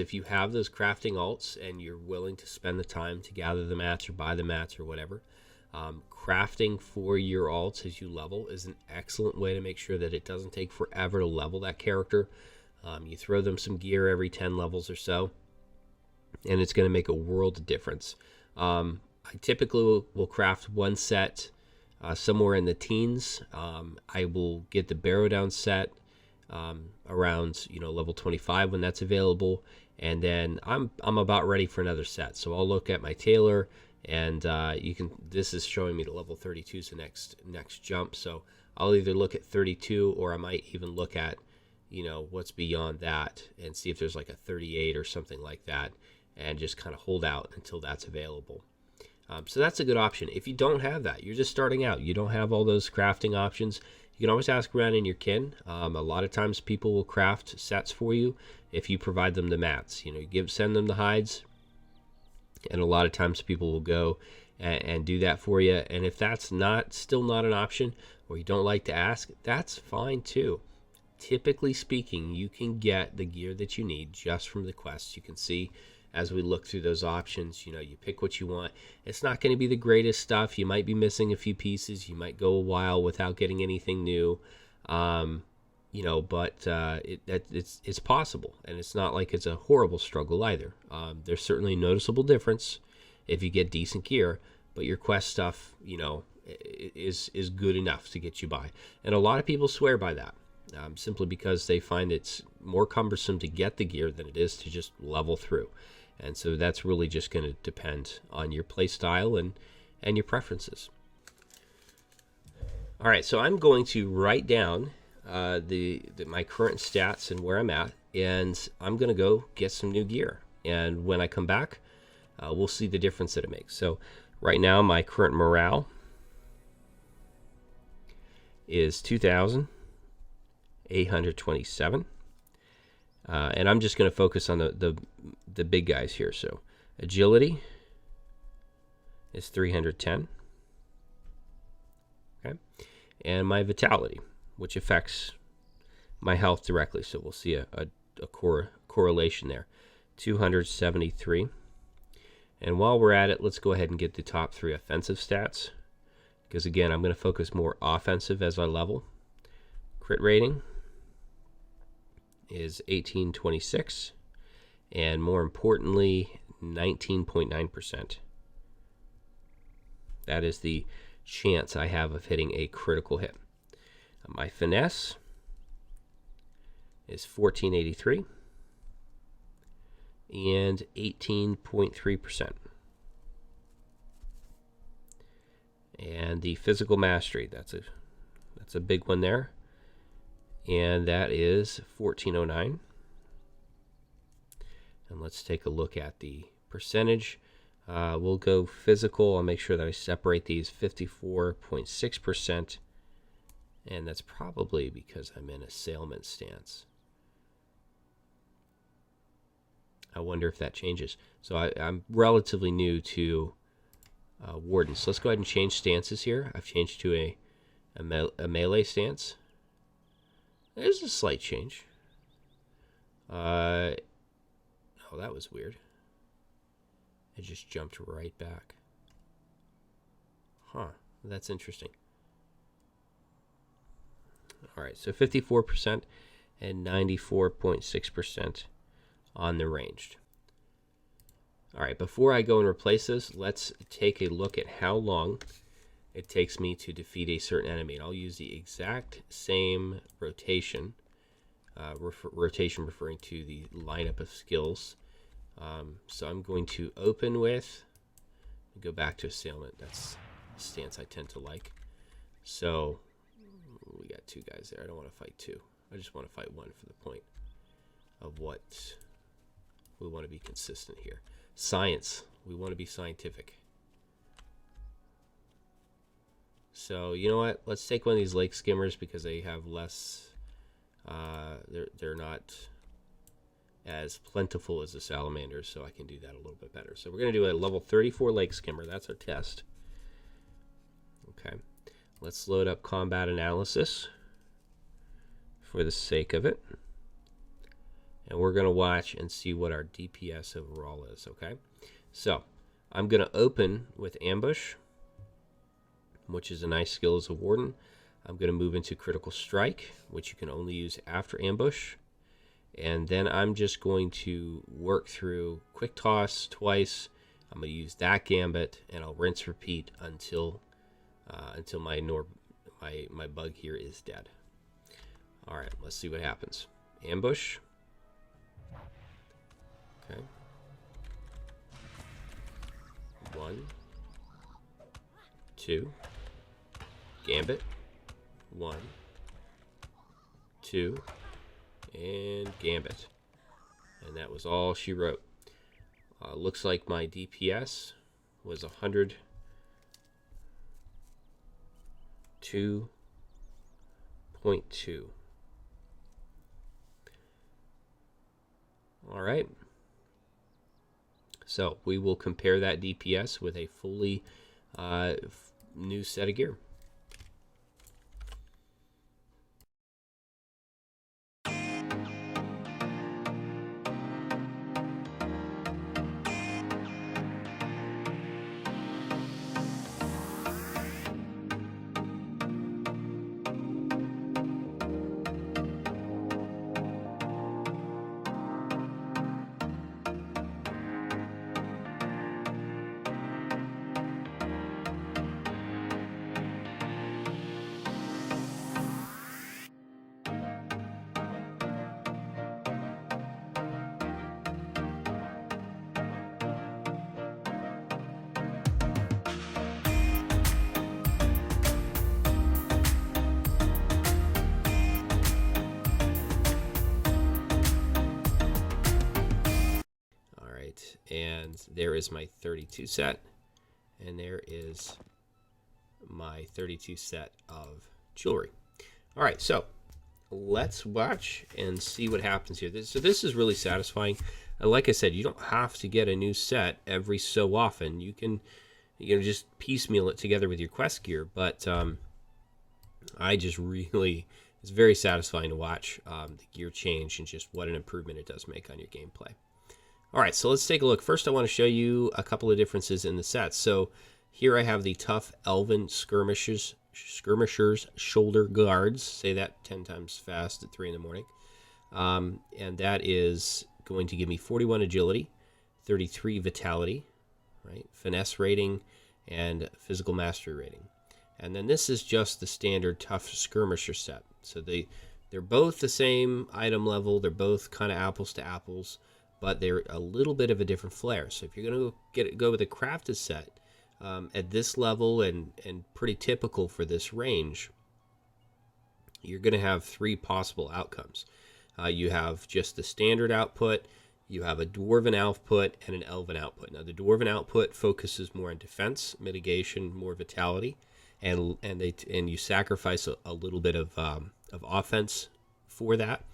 If you have those crafting alts and you're willing to spend the time to gather the mats or buy the mats or whatever, crafting for your alts as you level is an excellent way to make sure that it doesn't take forever to level that character. You throw them some gear every 10 levels or so, and it's going to make a world of difference. I typically will craft one set somewhere in the teens. I will get the Barrow Down set around level 25 when that's available, and then I'm about ready for another set. So I'll look at my tailor, and this is showing me the level 32 is the next jump. So I'll either look at 32, or I might even look at what's beyond that and see if there's like a 38 or something like that, and just kind of hold out until that's available. So that's a good option. If you don't have that, you're just starting out, you don't have all those crafting options, you can always ask around in your kin. A lot of times people will craft sets for you if you provide them the mats. Send them the hides, and a lot of times people will go and do that for you. And if that's still not an option, or you don't like to ask, that's fine too. Typically speaking, you can get the gear that you need just from the quests. You can see as we look through those options, you pick what you want. It's not going to be the greatest stuff. You might be missing a few pieces. You might go a while without getting anything new, but it's possible, and it's not like it's a horrible struggle either. There's certainly a noticeable difference if you get decent gear, but your quest stuff, is good enough to get you by. And a lot of people swear by that, simply because they find it's more cumbersome to get the gear than it is to just level through. And so that's really just going to depend on your play style and your preferences. All right, so I'm going to write down my current stats and where I'm at, and I'm going to go get some new gear. And when I come back, we'll see the difference that it makes. So right now, my current morale is 2,827. And I'm just going to focus on the big guys here. So agility is 310. Okay, and my vitality, which affects my health directly. So we'll see a correlation there, 273. And while we're at it, let's go ahead and get the top 3 offensive stats, because again, I'm going to focus more offensive as I level. Crit rating is 1826, and more importantly, 19.9%. That is the chance I have of hitting a critical hit. My finesse is 1483 and 18.3%. And the physical mastery, that's a big one there, and that is 1409. And let's take a look at the percentage. We'll go physical. I'll make sure that I separate these. 54.6%, and that's probably because I'm in a sailment stance. I wonder if that changes. So I'm relatively new to Warden. So let's go ahead and change stances here. I've changed to a melee stance. There's a slight change. Oh, that was weird. It just jumped right back. Huh, that's interesting. All right, so 54% and 94.6% on the ranged. All right, before I go and replace this, let's take a look at how long it takes me to defeat a certain enemy. And I'll use the exact same rotation, rotation referring to the lineup of skills. So I'm going to open with, go back to assailment. That's the stance I tend to like. So we got 2 guys there. I don't want to fight 2. I just want to fight 1 for the point of what we want to be consistent here. Science. We want to be scientific. So you know what? Let's take one of these lake skimmers because they have less. They're not as plentiful as the salamanders, so I can do that a little bit better. So we're going to do a level 34 lake skimmer. That's our test. Okay. Let's load up combat analysis for the sake of it. and we're going to watch and see what our DPS overall is, okay? So I'm going to open with Ambush, which is a nice skill as a Warden. I'm going to move into Critical Strike, which you can only use after Ambush. And then I'm just going to work through Quick Toss twice. I'm going to use that Gambit, and I'll rinse repeat until my bug here is dead. All right, let's see what happens. Ambush. Okay. 1, 2. Gambit. 1, 2, and Gambit. And that was all she wrote. Looks like my DPS was 102.2. All right. So we will compare that DPS with a fully new set of gear. And there is my 32 set, and there is my 32 set of jewelry. All right, so let's watch and see what happens here. So this is really satisfying. Like I said, you don't have to get a new set every so often. You can, just piecemeal it together with your quest gear. But I just really, it's very satisfying to watch the gear change and just what an improvement it does make on your gameplay. All right, so let's take a look. First, I want to show you a couple of differences in the sets. So here I have the Tough Elven Skirmishers Shoulder Guards. Say that 10 times fast at 3 in the morning. And that is going to give me 41 agility, 33 vitality, right? Finesse rating, and physical mastery rating. And then this is just the standard Tough Skirmisher set. So they're both the same item level. They're both kind of apples to apples, but they're a little bit of a different flair. So if you're going to go with a crafted set at this level and pretty typical for this range, you're going to have 3 possible outcomes. You have just the standard output, you have a Dwarven output, and an Elven output. Now the Dwarven output focuses more on defense, mitigation, more vitality, and you sacrifice a little bit of offense for that.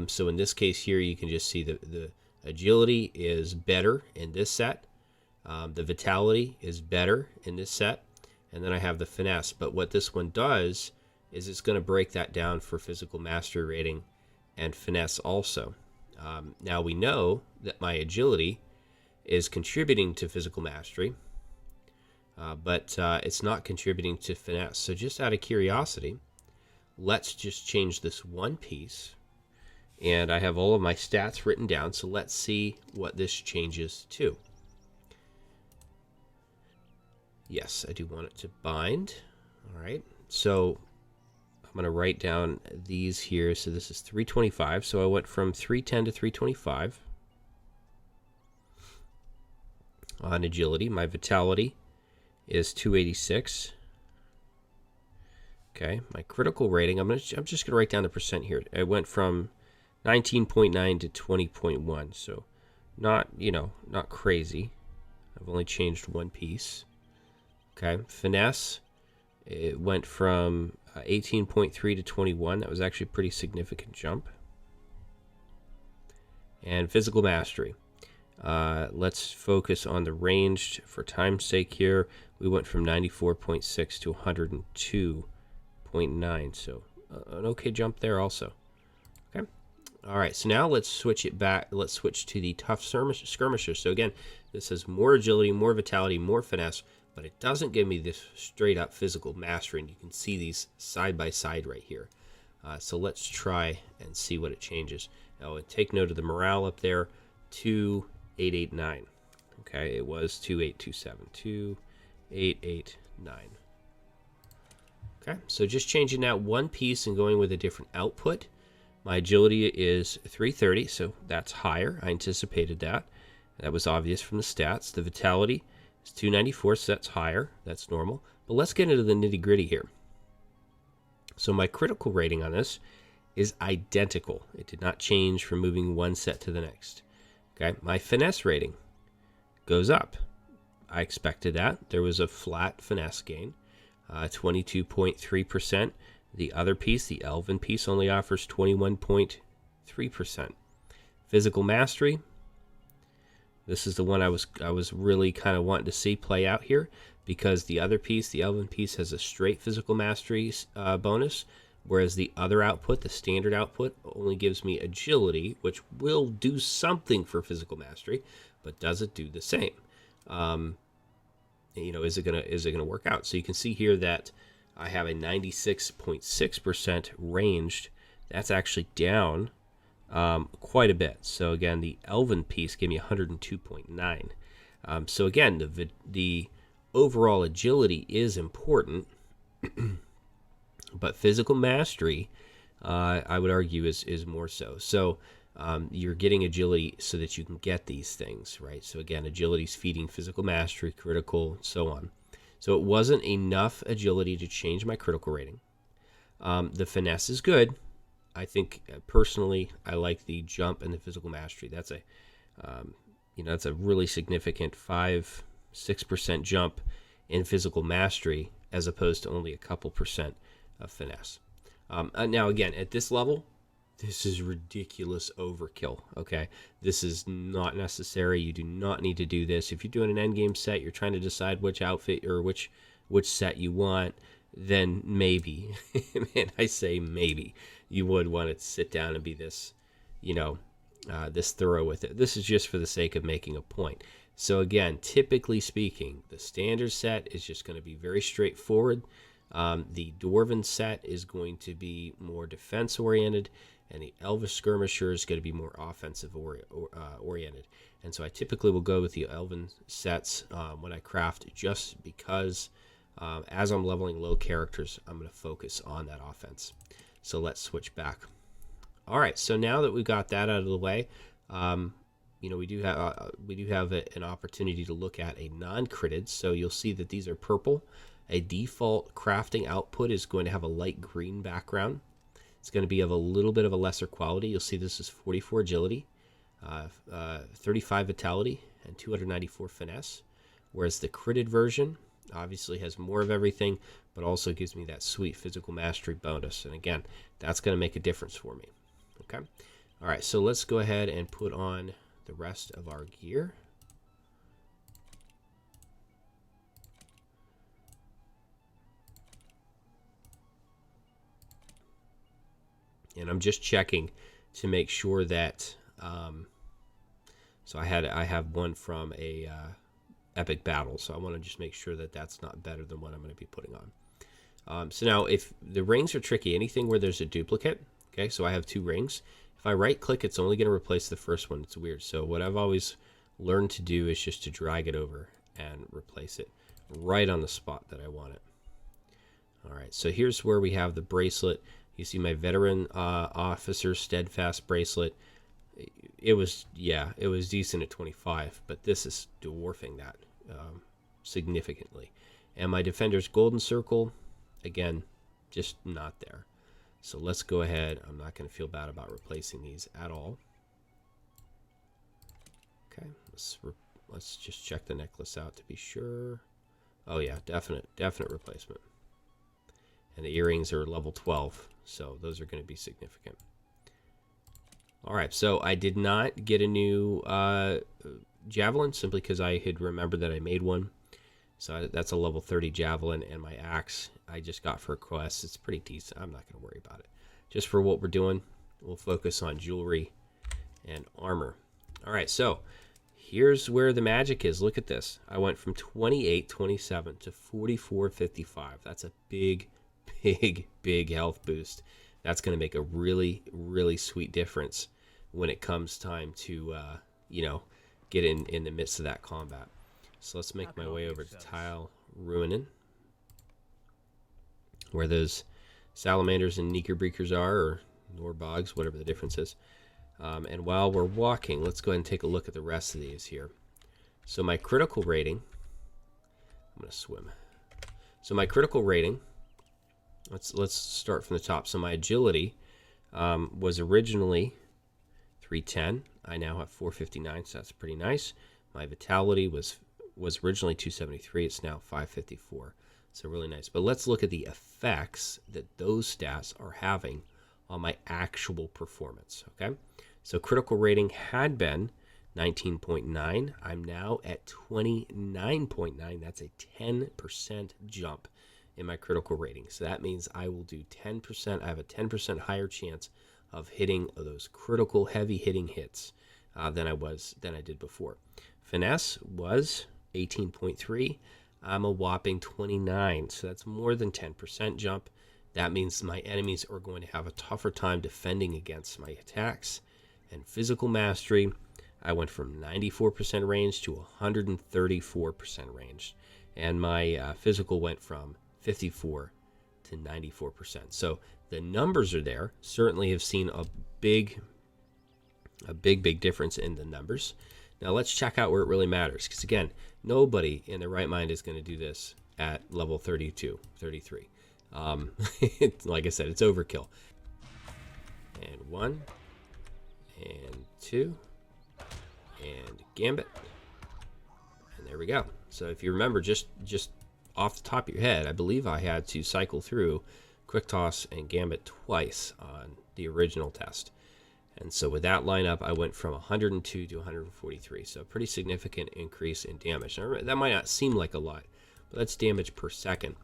So in this case here, you can just see the agility is better in this set. The vitality is better in this set. And then I have the finesse. But what this one does is it's going to break that down for physical mastery rating and finesse also. Now we know that my agility is contributing to physical mastery, but it's not contributing to finesse. So just out of curiosity, let's just change this one piece. And I have all of my stats written down, so let's see what this changes to. Yes, I do want it to bind. All right, so I'm going to write down these here. So this is 325, so I went from 310 to 325 on agility. My vitality is 286. Okay, my critical rating, I'm just going to write down the percent here. I went from 19.9 to 20.1, so not crazy. I've only changed one piece. Okay, finesse, it went from 18.3 to 21. That was actually a pretty significant jump. And physical mastery, let's focus on the ranged for time's sake here. We went from 94.6 to 102.9, so an okay jump there also. Okay, All right, so now let's switch it back. Let's switch to the tough skirmisher. So again, this has more agility, more vitality, more finesse, but it doesn't give me this straight up physical mastery. And you can see these side by side right here. So let's try and see what it changes. Oh, and take note of the morale up there, 2889. Okay, it was 2827, 2889. Okay, so just changing that one piece and going with a different output. My agility is 330, so that's higher. I anticipated that. That was obvious from the stats. The vitality is 294, so that's higher. That's normal. But let's get into the nitty-gritty here. So my critical rating on this is identical. It did not change from moving one set to the next. Okay, my finesse rating goes up. I expected that. There was a flat finesse gain, 22.3%. The other piece, the Elven piece, only offers 21.3%. Physical mastery. This is the one I was really kind of wanting to see play out here, because the other piece, the Elven piece, has a straight physical mastery bonus, whereas the other output, the standard output, only gives me agility, which will do something for physical mastery, but does it do the same? Is it gonna work out? So you can see here that I have a 96.6% ranged. That's actually down quite a bit. So again, the Elven piece gave me 102.9. So again, the overall agility is important, but physical mastery, I would argue, is more so. So you're getting agility so that you can get these things, right? So again, agility is feeding physical mastery, critical, so on. So it wasn't enough agility to change my critical rating. The finesse is good. I think personally, I like the jump and the physical mastery. That's that's a really significant 5-6% jump in physical mastery, as opposed to only a couple percent of finesse. Now again, at this level, this is ridiculous overkill. Okay, this is not necessary. You do not need to do this. If you're doing an endgame set, you're trying to decide which outfit or which set you want, then maybe, and I say maybe, you would want to sit down and be this, this thorough with it. This is just for the sake of making a point. So again, typically speaking, the standard set is just going to be very straightforward. The Dwarven set is going to be more defense oriented, and the Elvish Skirmisher is going to be more offensive oriented. And so I typically will go with the Elven sets when I craft, just because as I'm leveling low characters, I'm going to focus on that offense. So let's switch back. All right, so now that we got that out of the way, we do have an opportunity to look at a non-critted. So you'll see that these are purple. A default crafting output is going to have a light green background. It's going to be of a little bit of a lesser quality. You'll see this is 44 agility, 35 vitality, and 294 finesse. Whereas the critted version obviously has more of everything, but also gives me that sweet physical mastery bonus. And again, that's going to make a difference for me. Okay. All right, so let's go ahead and put on the rest of our gear. And I'm just checking to make sure that, so I have one from a epic battle, so I want to just make sure that that's not better than what I'm going to be putting on. So now, if the rings are tricky, anything where there's a duplicate, okay, so I have 2 rings. If I right click, it's only going to replace the first one. It's weird. So what I've always learned to do is just to drag it over and replace it right on the spot that I want it. All right, so here's where we have the bracelet. You see my veteran officer steadfast bracelet. It was decent at 25, but this is dwarfing that significantly. And my defender's golden circle, again, just not there. So let's go ahead. I'm not going to feel bad about replacing these at all. Okay, let's just check the necklace out to be sure. Oh yeah, definite replacement. And the earrings are level 12, so those are going to be significant. All right, so I did not get a new javelin simply because I had remembered that I made one. So that's a level 30 javelin, and my axe I just got for a quest. It's pretty decent. I'm not going to worry about it. Just for what we're doing, we'll focus on jewelry and armor. All right, so here's where the magic is. Look at this. I went from 28.27 to 44.55. That's a big, big health boost. That's going to make a really, really sweet difference when it comes time to, get in the midst of that combat. So let's make my way over to Tile Ruinen, where those salamanders and Neekerbreekers are, or Norbogs, whatever the difference is. And while we're walking, let's go ahead and take a look at the rest of these here. So my critical rating, I'm going to swim. So my critical rating, let's start from the top. So my agility was originally 310. I now have 459, so that's pretty nice. My vitality was originally 273. It's now 554. So really nice. But let's look at the effects that those stats are having on my actual performance, okay? So critical rating had been 19.9. I'm now at 29.9. That's a 10% jump in my critical rating. So that means I will do 10%. I have a 10% higher chance of hitting those critical heavy hitting hits than I did before. Finesse was 18.3. I'm a whopping 29. So that's more than 10% jump. That means my enemies are going to have a tougher time defending against my attacks. And physical mastery, I went from 94% range to 134% range. And my physical went from 54 to 94%. So the numbers are there. Certainly have seen a big difference in the numbers. Now let's check out where it really matters. Because again, nobody in their right mind is going to do this at level 32, 33. Like I said, it's overkill. And 1, and 2, and Gambit. And there we go. So if you remember, just off the top of your head, I believe I had to cycle through Quick Toss and Gambit twice on the original test. And so with that lineup, I went from 102 to 143. So a pretty significant increase in damage. Now, that might not seem like a lot, but that's damage per second.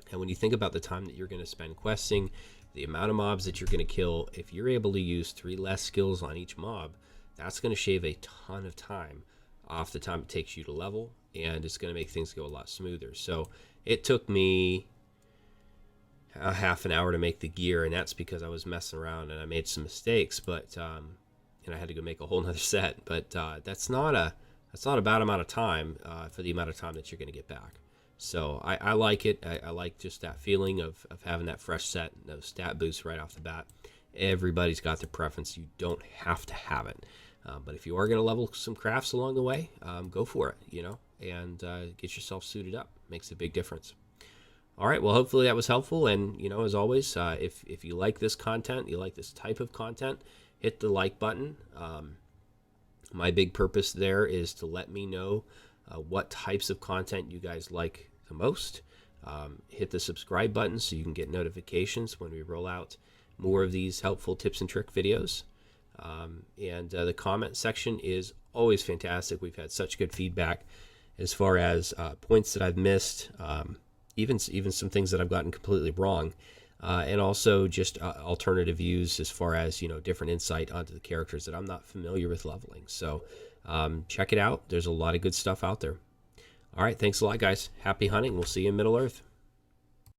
And when you think about the time that you're going to spend questing, the amount of mobs that you're going to kill, if you're able to use 3 less skills on each mob, that's going to shave a ton of time off the time it takes you to level, and it's going to make things go a lot smoother. So it took me a half an hour to make the gear, and that's because I was messing around and I made some mistakes, but and I had to go make a whole nother set. But that's not a bad amount of time for the amount of time that you're going to get back. So I like it. I like just that feeling of having that fresh set, those stat boosts right off the bat. Everybody's got their preference. You don't have to have it. But if you are going to level some crafts along the way, go for it, and get yourself suited up. Makes a big difference. All right, well, hopefully that was helpful. And, as always, if you like this content, you like this type of content, hit the like button. My big purpose there is to let me know what types of content you guys like the most. Hit the subscribe button so you can get notifications when we roll out more of these helpful tips and trick videos. And the comment section is always fantastic. We've had such good feedback as far as points that I've missed, even some things that I've gotten completely wrong, and also just alternative views as far as different insight onto the characters that I'm not familiar with leveling. So check it out. There's a lot of good stuff out there. All right, thanks a lot, guys. Happy hunting. We'll see you in Middle Earth.